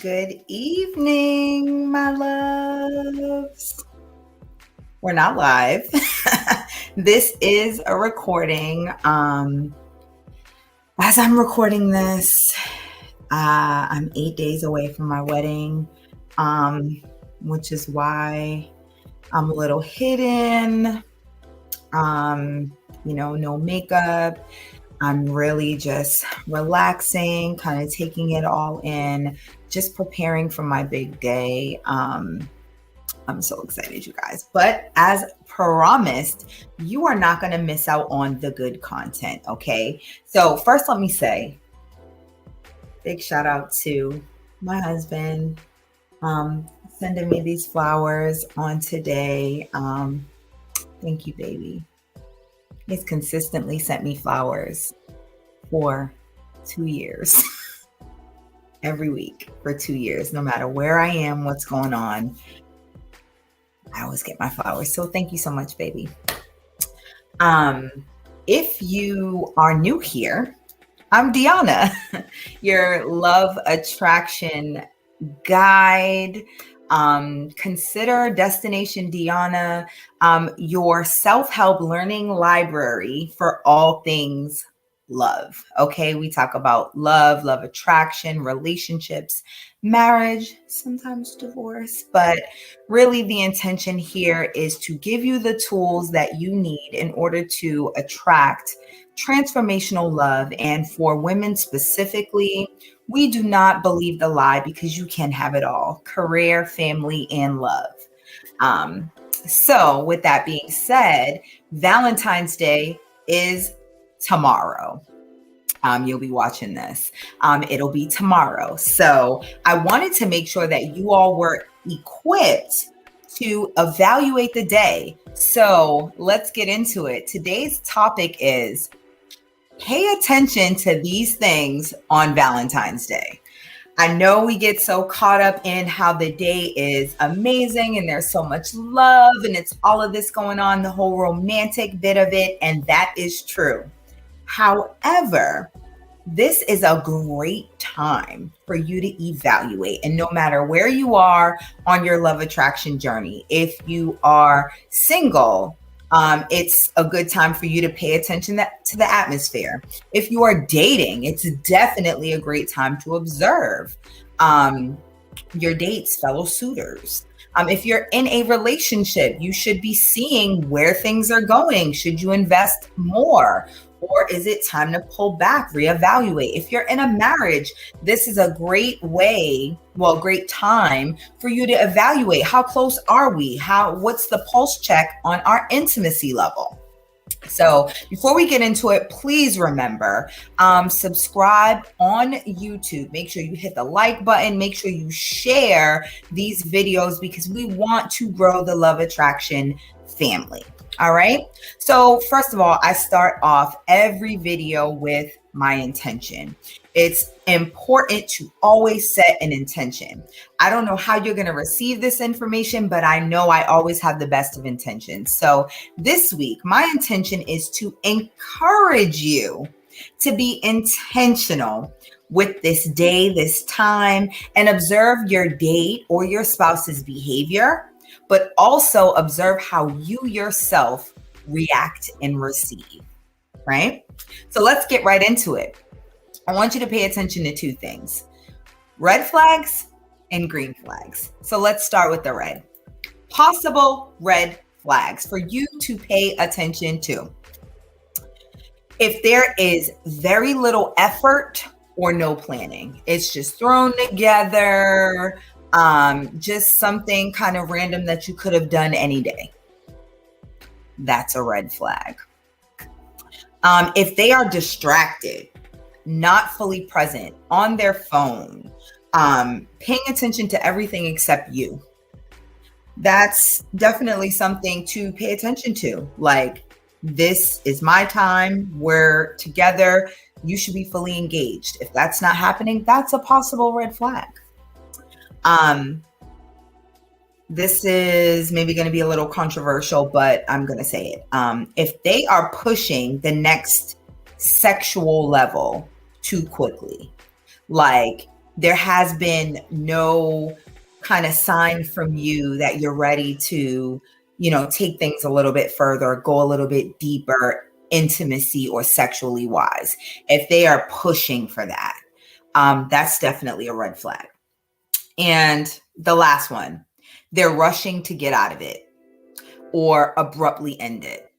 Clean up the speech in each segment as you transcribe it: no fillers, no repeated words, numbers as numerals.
Good evening, my loves. We're not live. This is a recording. As I'm recording this, I'm 8 days away from my wedding, which is why I'm a little hidden. No makeup. I'm really just relaxing, kind of taking it all in, just preparing for my big day. I'm so excited, you guys. But as promised, you are not going to miss out on the good content, okay? So first, let me say, big shout out to my husband sending me these flowers on today. Thank you, baby. He's consistently sent me flowers for 2 years. Every week for 2 years, no matter where I am, what's going on, I always get my flowers. So thank you so much, baby. If you are new here, I'm Deanna, your love attraction guide. Consider Destination Deanna your self-help learning library for all things love. Okay, we talk about love attraction, relationships, marriage, sometimes divorce, but really the intention here is to give you the tools that you need in order to attract transformational love. And for women specifically, we do not believe the lie because you can have it all: career, family, and love. So with that being said, Valentine's Day is tomorrow. You'll be watching this. It'll be tomorrow. So I wanted to make sure that you all were equipped to evaluate the day. So let's get into it. Today's topic is pay attention to these things on Valentine's Day. I know we get so caught up in how the day is amazing and there's so much love and it's all of this going on, the whole romantic bit of it, and that is true. However, this is a great time for you to evaluate. And no matter where you are on your love attraction journey, if you are single, it's a good time for you to pay attention to the atmosphere. If you are dating, it's definitely a great time to observe your dates, fellow suitors. If you're in a relationship, you should be seeing where things are going. Should you invest more? Or is it time to pull back, reevaluate? If you're in a marriage, this is a great great time for you to evaluate. How close are we? What's the pulse check on our intimacy level? So before we get into it, please remember, subscribe on YouTube. Make sure you hit the like button. Make sure you share these videos because we want to grow the love attraction family. All right. So first of all, I start off every video with my intention. It's important to always set an intention. I don't know how you're going to receive this information, but I know I always have the best of intentions. So this week, my intention is to encourage you to be intentional with this day, this time, and observe your date or your spouse's behavior, but also observe how you yourself react and receive, right? So let's get right into it. I want you to pay attention to two things: red flags and green flags. So let's start with the red. Possible red flags for you to pay attention to. If there is very little effort or no planning, it's just thrown together, just something kind of random that you could have done any day, that's a red flag. If they are distracted, not fully present, on their phone, paying attention to everything except you, that's definitely something to pay attention to. Like, this is my time, we're together, you should be fully engaged. If that's not happening, that's a possible red flag. This is maybe going to be a little controversial, but I'm going to say it. If they are pushing the next sexual level too quickly, like there has been no kind of sign from you that you're ready to, take things a little bit further, go a little bit deeper, intimacy or sexually wise. If they are pushing for that, that's definitely a red flag. And the last one, they're rushing to get out of it or abruptly end it.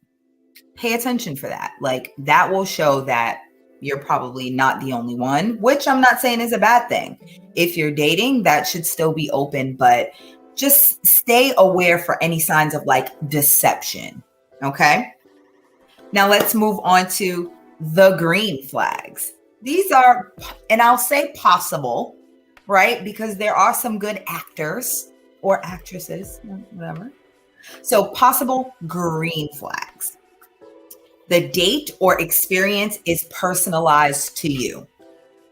Pay attention for that. Like, that will show that you're probably not the only one, which I'm not saying is a bad thing. If you're dating, that should still be open, but just stay aware for any signs of like deception. Okay. Now let's move on to the green flags. These are, and I'll say possible, right? Because there are some good actors or actresses, whatever. So possible green flags. The date or experience is personalized to you.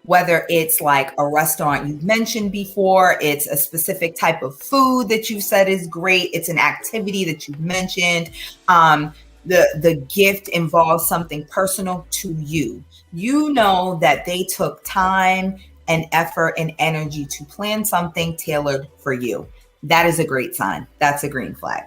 Whether it's like a restaurant you've mentioned before, it's a specific type of food that you said is great, it's an activity that you've mentioned. The gift involves something personal to you. You know that they took time and effort and energy to plan something tailored for you. That is a great sign. That's a green flag.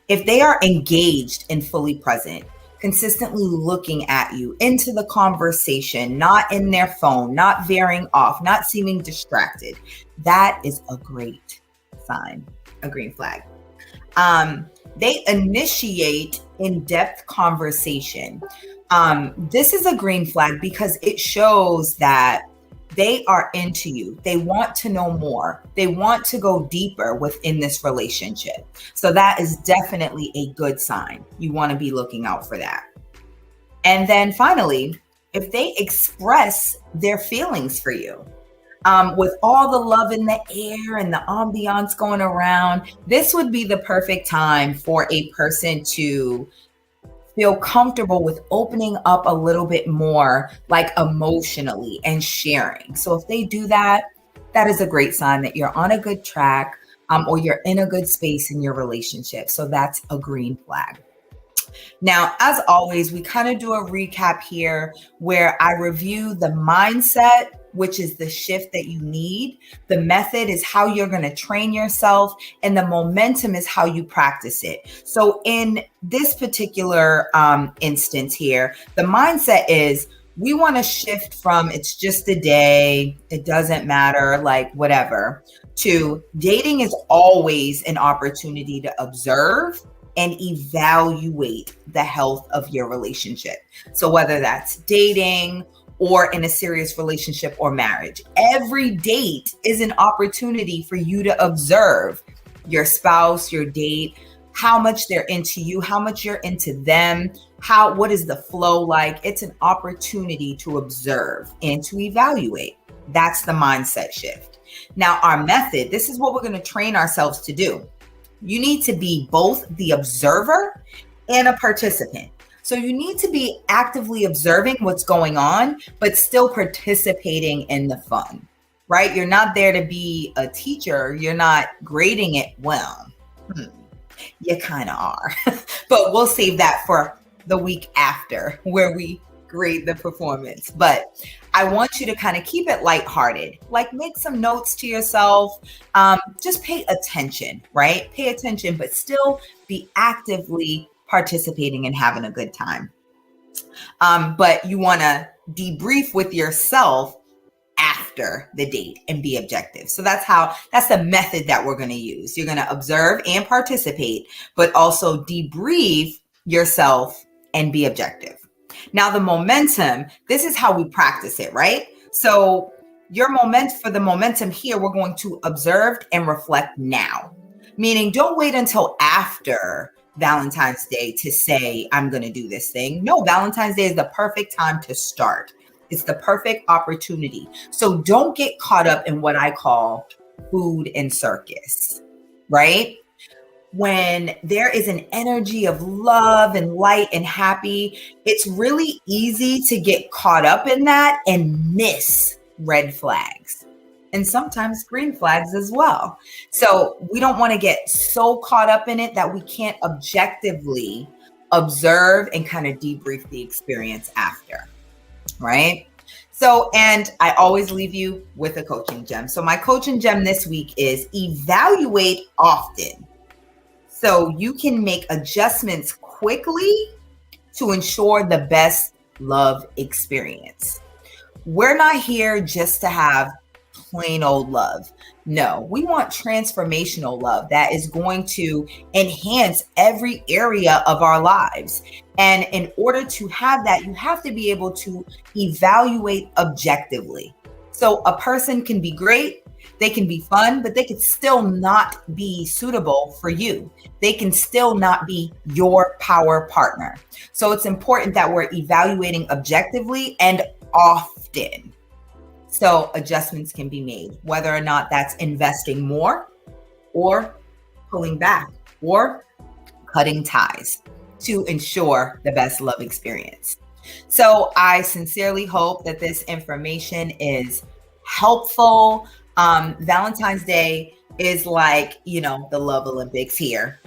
If they are engaged and fully present, consistently looking at you into the conversation, not in their phone, not veering off, not seeming distracted, that is a great sign, a green flag. They initiate in-depth conversation. This is a green flag because it shows that they are into you. They want to know more. They want to go deeper within this relationship. So that is definitely a good sign. You want to be looking out for that. And then finally, if they express their feelings for you, with all the love in the air and the ambiance going around, this would be the perfect time for a person to feel comfortable with opening up a little bit more, like emotionally, and sharing. So if they do that, that is a great sign that you're on a good track, or you're in a good space in your relationship. So that's a green flag. Now, as always, we kind of do a recap here where I review the mindset, which is the shift that you need. The method is how you're going to train yourself, and the momentum is how you practice it. So in this particular instance here, the mindset is we want to shift from it's just a day, it doesn't matter, like whatever, to dating is always an opportunity to observe and evaluate the health of your relationship. So whether that's dating or in a serious relationship or marriage, every date is an opportunity for you to observe your spouse, your date, how much they're into you, how much you're into them, what is the flow like. It's an opportunity to observe and to evaluate. That's the mindset shift. Now, our method, this is what we're going to train ourselves to do. You need to be both the observer and a participant. So you need to be actively observing what's going on, but still participating in the fun, right? You're not there to be a teacher. You're not grading it well. You kind of are, but we'll save that for the week after where we grade the performance. But I want you to kind of keep it lighthearted, like make some notes to yourself. Just pay attention, right? Pay attention, but still be actively participating and having a good time. But you want to debrief with yourself after the date and be objective. So that's the method that we're going to use. You're going to observe and participate, but also debrief yourself and be objective. Now, the momentum, this is how we practice it, right? So for the momentum here, we're going to observe and reflect now, meaning don't wait until after Valentine's Day to say, I'm going to do this thing. No, Valentine's Day is the perfect time to start. It's the perfect opportunity. So don't get caught up in what I call food and circus, right? When there is an energy of love and light and happy, it's really easy to get caught up in that and miss red flags and sometimes green flags as well. So we don't want to get so caught up in it that we can't objectively observe and kind of debrief the experience after, right? So, and I always leave you with a coaching gem. So my coaching gem this week is evaluate often. So you can make adjustments quickly to ensure the best love experience. We're not here just to have plain old love. No, we want transformational love that is going to enhance every area of our lives. And in order to have that, you have to be able to evaluate objectively. So a person can be great, they can be fun, but they could still not be suitable for you. They can still not be your power partner. So it's important that we're evaluating objectively and often. So adjustments can be made, whether or not that's investing more or pulling back or cutting ties to ensure the best love experience. So I sincerely hope that this information is helpful. Valentine's Day is like, the Love Olympics here.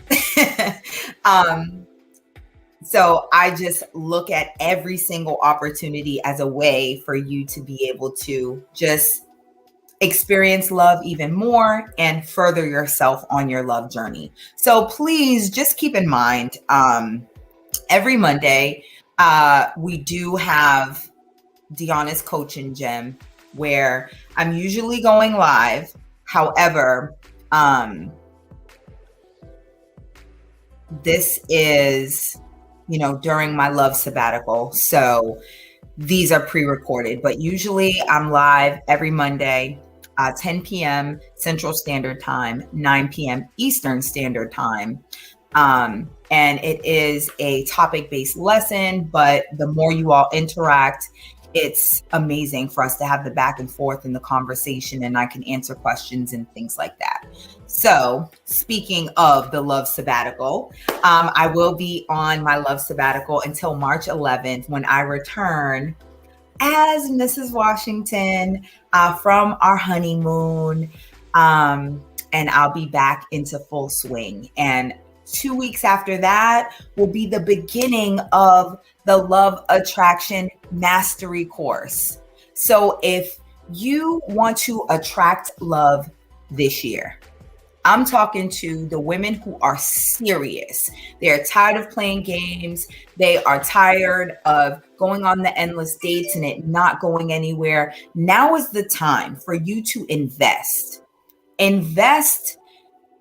So I just look at every single opportunity as a way for you to be able to just experience love even more and further yourself on your love journey. So please just keep in mind, every Monday, we do have Deanna's Coaching Gym where I'm usually going live. However, this is during my love sabbatical. So these are pre-recorded, but usually I'm live every Monday, 10 p.m. Central Standard Time, 9 p.m. Eastern Standard Time. And it is a topic-based lesson, but the more you all interact, it's amazing for us to have the back and forth in the conversation, and I can answer questions and things like that. So speaking of the love sabbatical, I will be on my love sabbatical until March 11th when I return as Mrs. Washington from our honeymoon. And I'll be back into full swing. And 2 weeks after that will be the beginning of the Love Attraction Mastery course. So if you want to attract love this year, I'm talking to the women who are serious. They're tired of playing games. They are tired of going on the endless dates and it not going anywhere. Now is the time for you to invest. Invest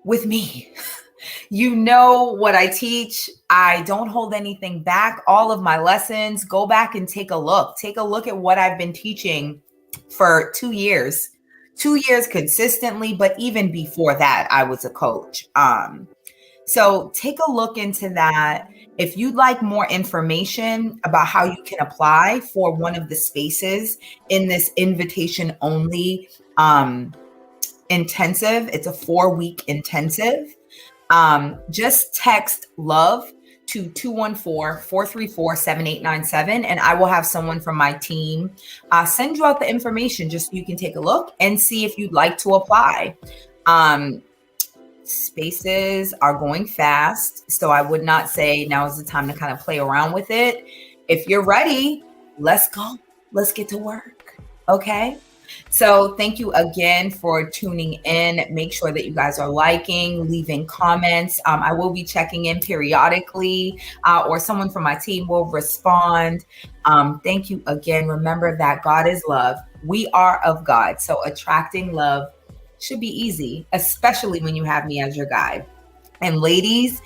with me. You know what I teach. I don't hold anything back. All of my lessons, go back and take a look. Take a look at what I've been teaching for 2 years. 2 years consistently, but even before that, I was a coach. So take a look into that. If you'd like more information about how you can apply for one of the spaces in this invitation only intensive, it's a 4-week intensive. Just text love to 214-434-7897, and I will have someone from my team send you out the information just so you can take a look and see if you'd like to apply. Spaces are going fast, so I would not say now is the time to kind of play around with it. If you're ready, let's go. Let's get to work. Okay. So thank you again for tuning in. Make sure that you guys are liking, leaving comments. I will be checking in periodically, or someone from my team will respond. Thank you again. Remember that God is love. We are of God. So attracting love should be easy, especially when you have me as your guide. And ladies,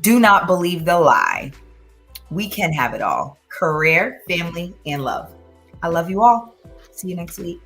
do not believe the lie. We can have it all: career, family, and love. I love you all. See you next week.